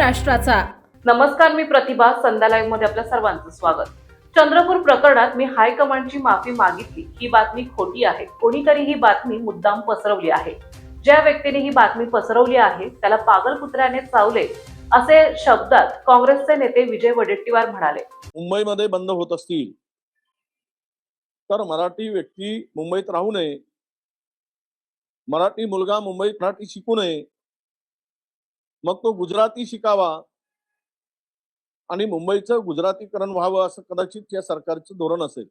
महाराष्ट्राचा. नमस्कार, मी प्रतिभा. संध्या लाईव्ह मध्ये आपल्या सर्वांचं स्वागत. चंद्रपूर प्रकरणात मी हायकमांडची माफी मागितली ही बातमी खोटी आहे. कोणीतरी ही बातमी मुद्दाम पसरवली आहे. ज्या व्यक्तीने ही बातमी पसरवली आहे त्याला पागलकुत्र्याने चावले असे शब्दात काँग्रेसचे नेते विजय वडेट्टीवार म्हणाले. मुंबईमध्ये बंद होत असतील तर मराठी व्यक्ती मुंबईत राहू नये, मराठी मुलगा मुंबईत मराठी शिकू नये, मग तो गुजराती शिकावा आणि मुंबईचं गुजरातीकरण व्हावं असं कदाचित या सरकारचं धोरण असेल.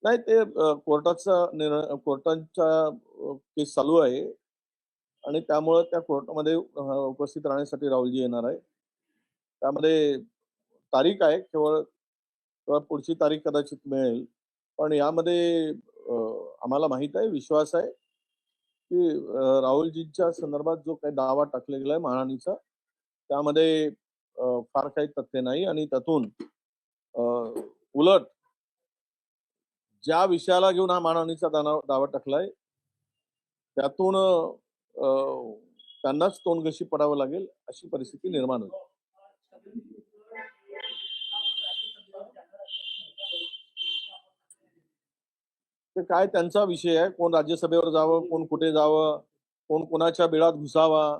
नाही, ते कोर्टाच्या केस चालू आहे आणि त्यामुळे त्या कोर्टामध्ये उपस्थित राहण्यासाठी राहुलजी येणार आहे. त्यामध्ये तारीख आहे, केवळ पुढची तारीख कदाचित मिळेल. पण यामध्ये आम्हाला माहित आहे, विश्वास आहे की राहुलजींच्या संदर्भात जो काही दावा टाकला गेलाय मानहानीचा, त्यामध्ये फार काही तथ्य नाही आणि त्यातून उलट ज्या विषयाला घेऊन हा मानहानीचा दावा टाकलाय त्यातून त्यांनाच तोंडघशी पडावं लागेल अशी परिस्थिती निर्माण होईल. ते काय त्यांचा विषय आहे, कोण राज्यसभेवर जावं, कोण कुठे जावं, कोण कोणाच्या बिळात घुसावा,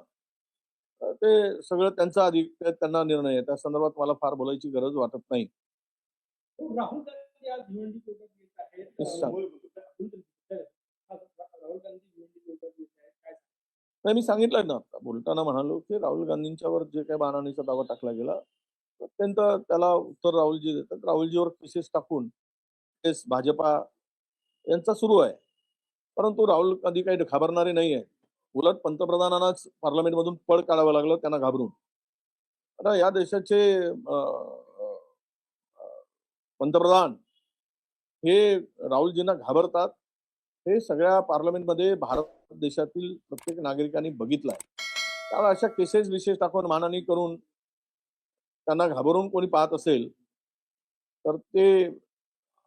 ते सगळं त्यांचा त्यांना निर्णय आहे. त्या संदर्भात मला फार बोलायची गरज वाटत नाही. राहुल गांधी आज भिवंडी कोर्टात येत आहेत. राहुल गांधी भिवंडी कोर्टात येत आहेत. काय नाही, मी सांगितलं ना बोलताना म्हणालो की राहुल गांधींच्यावर जे काही मानहानीचा दावा टाकला गेला अत्यंत त्याला उत्तर राहुलजी देतात. राहुलजीवर केसेस टाकून केस भाजपा यांचा सुरू आहे, परंतु राहुल गांधी काही घाबरणारे नाही आहे. उलट पंतप्रधानांनाच पार्लमेंटमधून पळ काढावं लागलं त्यांना घाबरून. आता या देशाचे पंतप्रधान हे राहुलजींना घाबरतात हे सगळ्या पार्लमेंटमध्ये भारत देशातील प्रत्येक नागरिकांनी बघितलंय. त्यामुळे अशा केसेस विशेष टाकून मानहानी करून त्यांना घाबरून कोणी पाहत असेल तर ते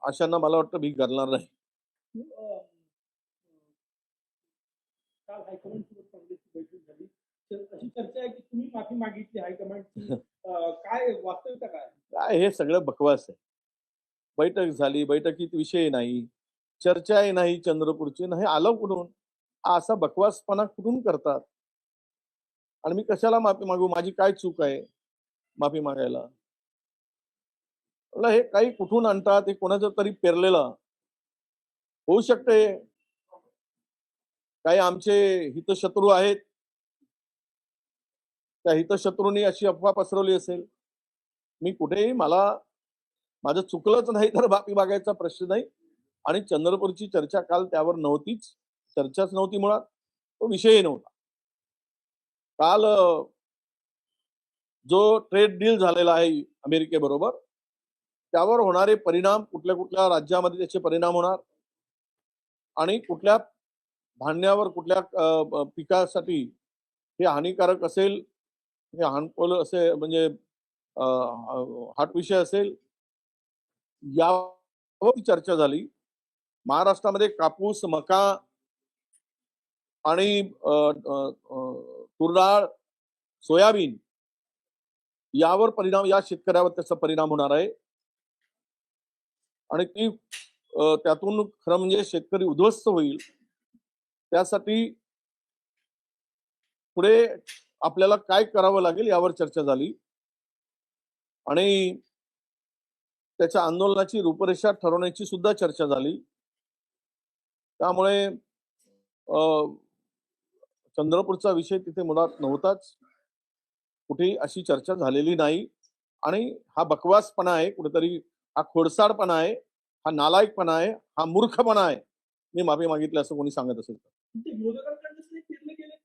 अशांना मला वाटतं भीक घालणार नाही. काल हायकमांड सोबत काँग्रेसची बैठक झाली. अशी चर्चा आहे की तुम्ही माफी मागितली हायकमांडची. काय वास्तविकता काय? काय हे सगळं बकवास आहे. बैठक झाली, बैठकीत विषय नाही, चर्चाही नाही, चंद्रपूरची नाही, आलं कुठून? असा बकवासपणा कुठून करतात? आणि मी कशाला माफी मागू? माझी काय चूक आहे माफी मागायला? हे काही कुठून आणतात? हे कोणाचं तरी पेरलेलं होऊ शकते. काही आमचे हितशत्रू आहेत, त्या हितशत्रूंनी अशी अफवा पसरवली असेल. मी कुठेही माझं चुकलंच नाही तर माफी मागायचा प्रश्न नाही. आणि चंद्रपूरची चर्चा काल त्यावर नव्हतीच, चर्चाच नव्हती, मुळात तो विषयही नव्हता. काल जो ट्रेड डील झालेला आहे अमेरिकेबरोबर त्यावर होणारे परिणाम, कुठल्या कुठल्या राज्यामध्ये त्याचे परिणाम होणार आणि कुठल्या धान्यावर कुठल्या पिकासाठी हे हानिकारक असेल, हे हार्मफुल असे म्हणजे हाट विषय असेल, यावर चर्चा झाली. महाराष्ट्रामध्ये कापूस, मका आणि तूर डाळ, सोयाबीन यावर परिणाम, या शेतकऱ्यावर त्याचा परिणाम होणार आहे आणि ती त्यातून खरं म्हणजे शेतकरी उद्ध्वस्त होईल. त्यासाठी पुढे आपल्याला काय करावं लागेल यावर चर्चा झाली आणि त्याच्या आंदोलनाची रूपरेषा ठरवण्याची सुद्धा चर्चा झाली. त्यामुळे चंद्रपूरचा विषय तिथे मुळात नव्हताच, कुठेही अशी चर्चा झालेली नाही. आणि हा बकवासपणा आहे, कुठेतरी हा खोडसाडपणा आहे, हा नालायकपणा आहे, हा मूर्खपणा आहे. मी माफी मागितली असं कोणी सांगत असेल तर विरोधकांकडे फिरले गेले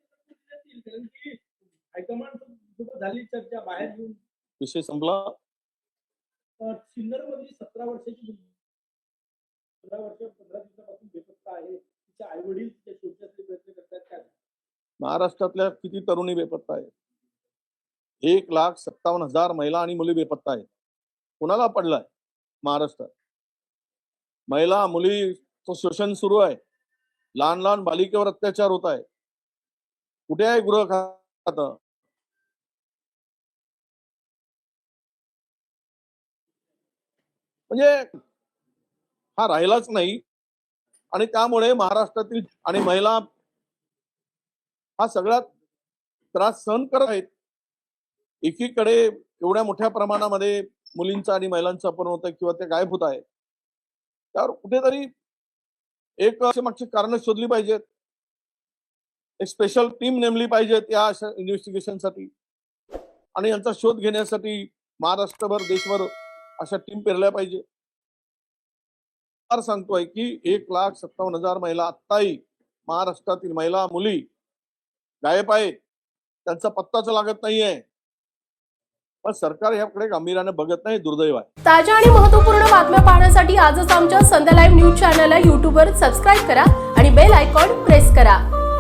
कारण की हायकमांड सोबत झाली चर्चा बाहेर येऊन विषय संपला. सिन्नर मधली 17 वर्षाची 15 दिवसापासून बेपत्ता आहे. तिचे आई वडील तिच्या शोधण्याचे प्रयत्न करतात. काय महाराष्ट्रातल्या किती तरुणी बेपत्ता आहेत? 1,57,000 महिला आणि मुली बेपत्ता आहेत. कुणाला पडलाय महाराष्ट्रात? महिला मुली तो शोषण सुरू आहे, लहान लहान बालिकेवर अत्याचार होत आहे. कुठे आहे गृह खातं? म्हणजे हा राहिलाच नाही. आणि त्यामुळे महाराष्ट्रातील आणि महिला हा सगळ्यात त्रास सहन करत आहेत. एकीकडे एवढ्या मोठ्या प्रमाणामध्ये मुलींचा आणि महिलांचं अपहरण होत आहे किंवा ते गायब होत आहे. त्यावर कुठेतरी एक मागची कारण शोधली पाहिजेत. एक स्पेशल टीम नेमली पाहिजेत या अशा इन्व्हेस्टिगेशनसाठी आणि यांचा शोध घेण्यासाठी महाराष्ट्रभर देशभर अशा टीम पेरल्या पाहिजे. सांगतोय की 1,57,000 महिला आत्ताही महाराष्ट्रातील महिला मुली गायब आहेत. त्यांचा पत्ताच लागत नाहीये. पण सरकार याकडे गांभीर्याने बघत नाही. दुर्दैव आहे. ताज्या आणि महत्त्वपूर्ण बातम्या पाहण्यासाठी आजच आमच्या संध्या लाईव्ह न्यूज चॅनलला YouTubeवर सबस्क्राईब करा आणि बेल आयकॉन प्रेस करा.